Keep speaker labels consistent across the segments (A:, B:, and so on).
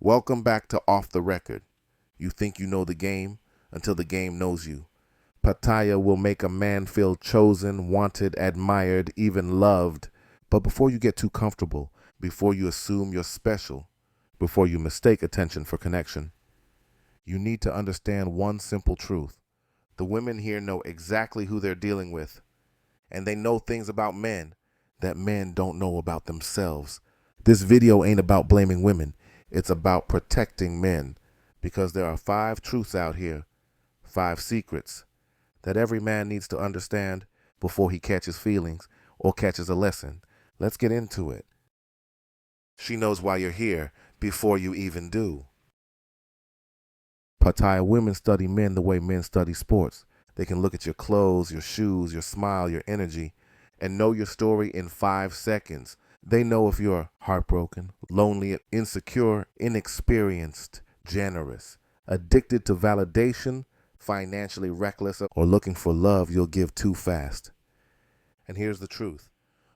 A: Welcome back to Off the Record. You think you know the game until the game knows you. Pattaya will make a man feel chosen, wanted, admired, even loved. But before you get too comfortable, before you assume you're special, before you mistake attention for connection, you need to understand one simple truth. The women here know exactly who they're dealing with, and they know things about men that men don't know about themselves. This video ain't about blaming women. It's about protecting men, because there are 5 truths out here, 5 secrets that every man needs to understand before he catches feelings or catches a lesson. Let's get into it. She knows why you're here before you even do. Pattaya women study men the way men study sports. They can look at your clothes, your shoes, your smile, your energy, and know your story in 5 seconds. They know if you're heartbroken, lonely, insecure, inexperienced, generous, addicted to validation, financially reckless, or looking for love you'll give too fast. And here's the truth.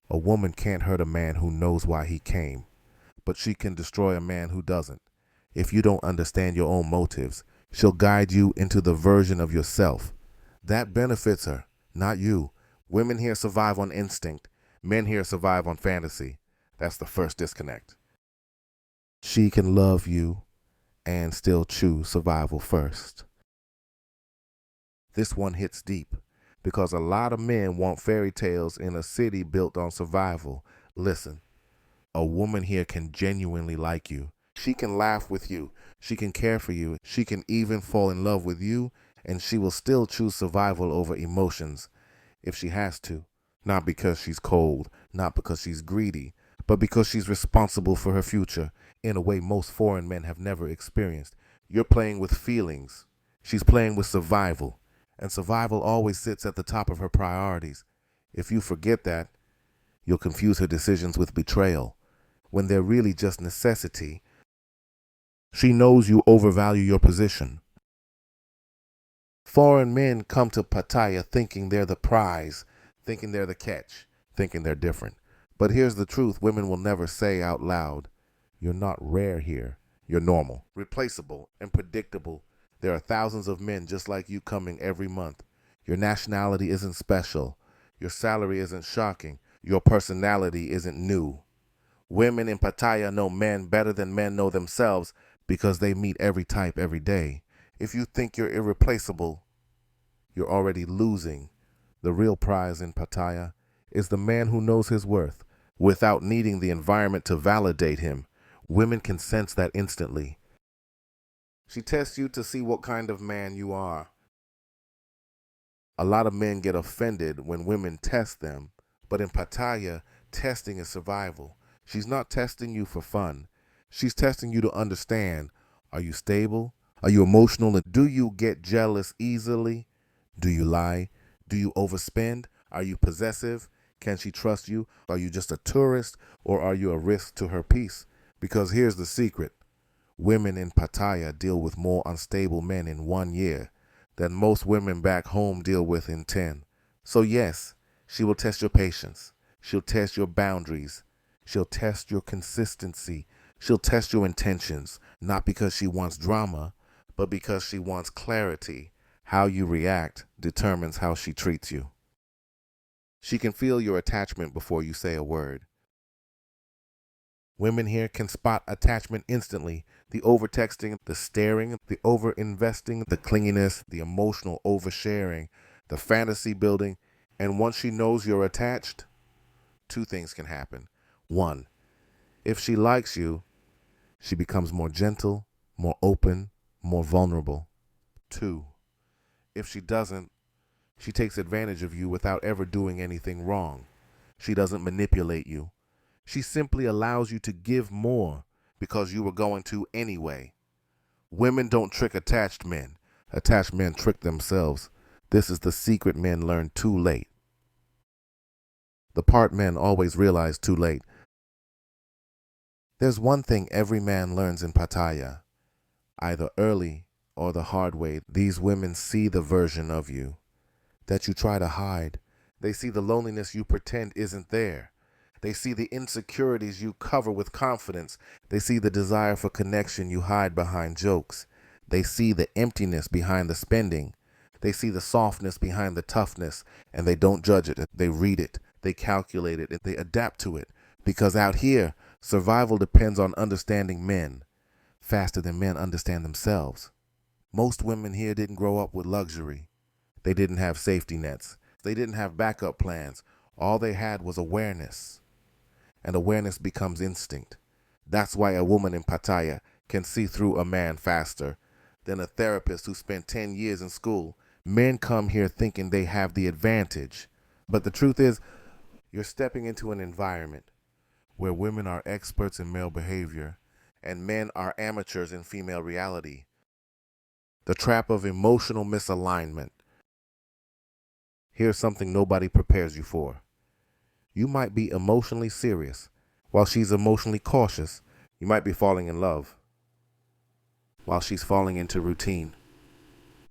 A: A woman can't hurt a man who knows why he came, but she can destroy a man who doesn't. If you don't understand your own motives, she'll guide you into the version of yourself that benefits her, not you. Women here survive on instinct. Men here survive on fantasy. That's the first disconnect. She can love you and still choose survival first. This one hits deep because a lot of men want fairy tales in a city built on survival. Listen, a woman here can genuinely like you. She can laugh with you. She can care for you. She can even fall in love with you, and she will still choose survival over emotions if she has to. Not because she's cold, not because she's greedy, but because she's responsible for her future in a way most foreign men have never experienced. You're playing with feelings. She's playing with survival, and survival always sits at the top of her priorities. If you forget that, you'll confuse her decisions with betrayal, when they're really just necessity. She knows you overvalue your position. Foreign men come to Pattaya thinking they're the prize, thinking they're the catch, thinking they're different. But here's the truth women will never say out loud. You're not rare here. You're normal, replaceable, and predictable. There are thousands of men just like you coming every month. Your nationality isn't special. Your salary isn't shocking. Your personality isn't new. Women in Pattaya know men better than men know themselves because they meet every type every day. If you think you're irreplaceable, you're already losing. The real prize in Pattaya is the man who knows his worth without needing the environment to validate him. Women can sense that instantly. She tests you to see what kind of man you are. A lot of men get offended when women test them, but in Pattaya, testing is survival. She's not testing you for fun. She's testing you to understand. Are you stable? Are you emotional? Do you get jealous easily? Do you lie? Do you overspend? Are you possessive? Can she trust you? Are you just a tourist, or are you a risk to her peace? Because here's the secret. Women in Pattaya deal with more unstable men in 1 year than most women back home deal with in 10. So yes, she will test your patience. She'll test your boundaries. She'll test your consistency. She'll test your intentions, not because she wants drama, but because she wants clarity. How you react determines how she treats you. She can feel your attachment before you say a word. Women here can spot attachment instantly. The overtexting, the staring, the overinvesting, the clinginess, the emotional oversharing, the fantasy building. And once she knows you're attached, 2 things can happen. 1, if she likes you, she becomes more gentle, more open, more vulnerable. 2, if she doesn't, she takes advantage of you without ever doing anything wrong. She doesn't manipulate you. She simply allows you to give more because you were going to anyway. Women don't trick attached men. Attached men trick themselves. This is the secret men learn too late. The part men always realize too late. There's one thing every man learns in Pattaya, either early or the hard way. These women see the version of you that you try to hide. They see the loneliness you pretend isn't there. They see the insecurities you cover with confidence. They see the desire for connection you hide behind jokes. They see the emptiness behind the spending. They see the softness behind the toughness, and they don't judge it. They read it, they calculate it, and they adapt to it. Because out here, survival depends on understanding men faster than men understand themselves. Most women here didn't grow up with luxury. They didn't have safety nets. They didn't have backup plans. All they had was awareness. And awareness becomes instinct. That's why a woman in Pattaya can see through a man faster than a therapist who spent 10 years in school. Men come here thinking they have the advantage. But the truth is, you're stepping into an environment where women are experts in male behavior and men are amateurs in female reality. The trap of emotional misalignment. Here's something nobody prepares you for. You might be emotionally serious while she's emotionally cautious. You might be falling in love while she's falling into routine.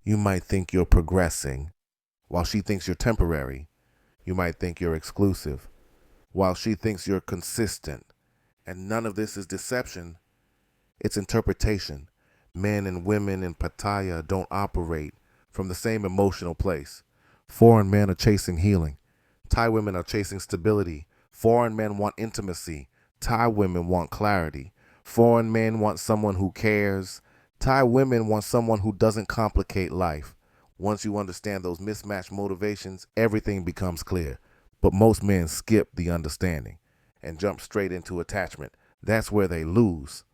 A: You might think you're progressing while she thinks you're temporary. You might think you're exclusive while she thinks you're consistent. And none of this is deception. It's interpretation. Men and women in Pattaya don't operate from the same emotional place. Foreign men are chasing healing. Thai women are chasing stability. Foreign men want intimacy. Thai women want clarity. Foreign men want someone who cares. Thai women want someone who doesn't complicate life. Once you understand those mismatched motivations, everything becomes clear. But most men skip the understanding and jump straight into attachment. That's where they lose.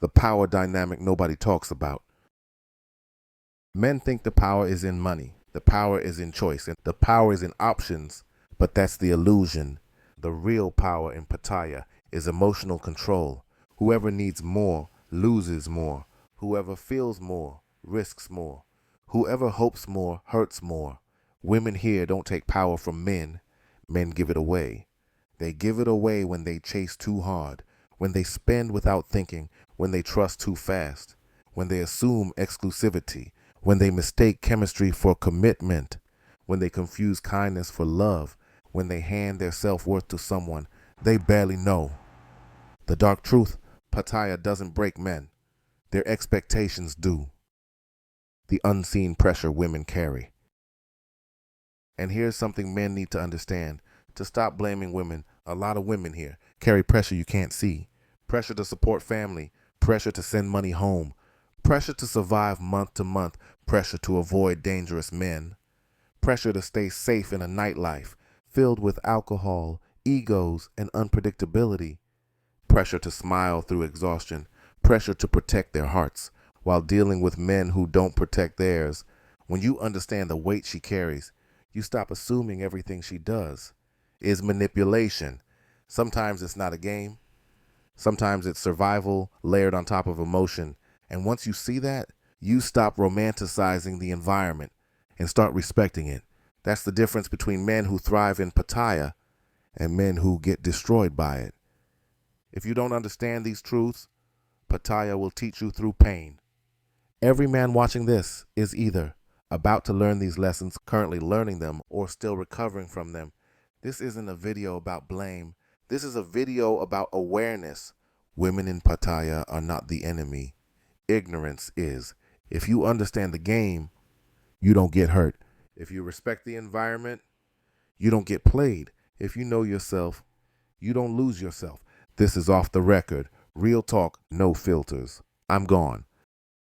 A: The power dynamic nobody talks about. Men think the power is in money. The power is in choice, and the power is in options, but that's the illusion. The real power in Pattaya is emotional control. Whoever needs more loses more. Whoever feels more risks more. Whoever hopes more hurts more. Women here don't take power from men. Men give it away. They give it away when they chase too hard, when they spend without thinking, when they trust too fast, when they assume exclusivity, when they mistake chemistry for commitment, when they confuse kindness for love, when they hand their self-worth to someone they barely know. The dark truth, Pattaya doesn't break men. Their expectations do. The unseen pressure women carry. And here's something men need to understand. To stop blaming women, a lot of women here carry pressure you can't see. Pressure to support family, pressure to send money home, pressure to survive month to month, pressure to avoid dangerous men, pressure to stay safe in a nightlife filled with alcohol, egos, and unpredictability, pressure to smile through exhaustion, pressure to protect their hearts while dealing with men who don't protect theirs. When you understand the weight she carries, you stop assuming everything she does is manipulation. Sometimes it's not a game. Sometimes it's survival layered on top of emotion. And once you see that, you stop romanticizing the environment and start respecting it. That's the difference between men who thrive in Pattaya and men who get destroyed by it. If you don't understand these truths, Pattaya will teach you through pain. Every man watching this is either about to learn these lessons, currently learning them, or still recovering from them. This isn't a video about blame. This is a video about awareness. Women in Pattaya are not the enemy. Ignorance is. If you understand the game, you don't get hurt. If you respect the environment, you don't get played. If you know yourself, you don't lose yourself. This is Off the Record. Real talk, no filters. I'm gone.